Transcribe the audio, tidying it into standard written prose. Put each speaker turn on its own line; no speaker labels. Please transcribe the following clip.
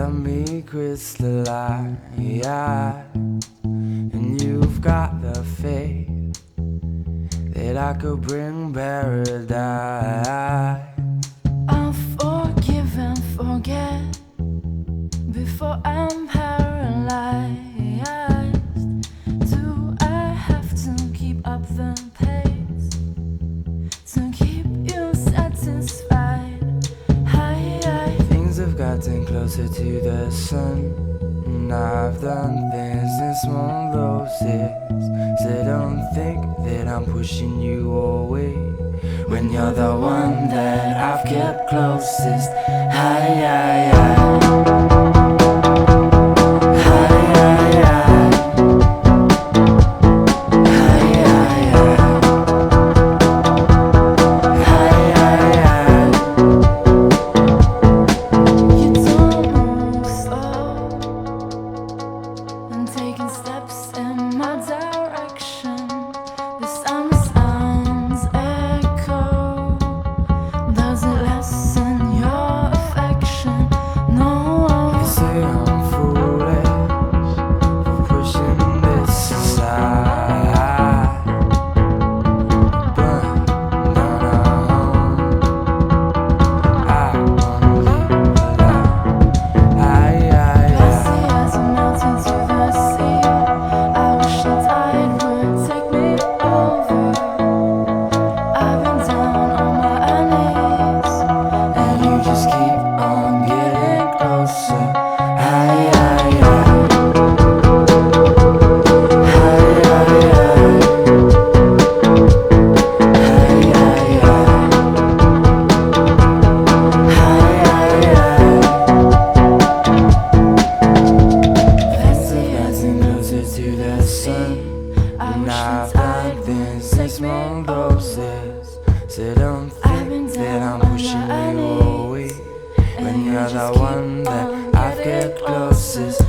of me crystalline, and you've got the faith that I could bring paradise.
I'll forgive and forget before I'm paralyzed. Do I have to keep up the pace to keep you satisfied?
Things have gotten closer to the sun, and I've done things in small doses. So don't think that I'm pushing you away when you're the one that I've kept closest.
Taking steps in my direction. The sounds echo. Does it lessen your affection? No.
You say I'm foolish for pushing this aside, but no, I wanna leave alive.
Glassy as a mountain to the sea. I wish the tide would take me over. I've been down on my knees,
And you just keep on getting closer. To the sun, and I've done things in small doses. So don't think that I'm pushing you away when you're the one that I've kept closest.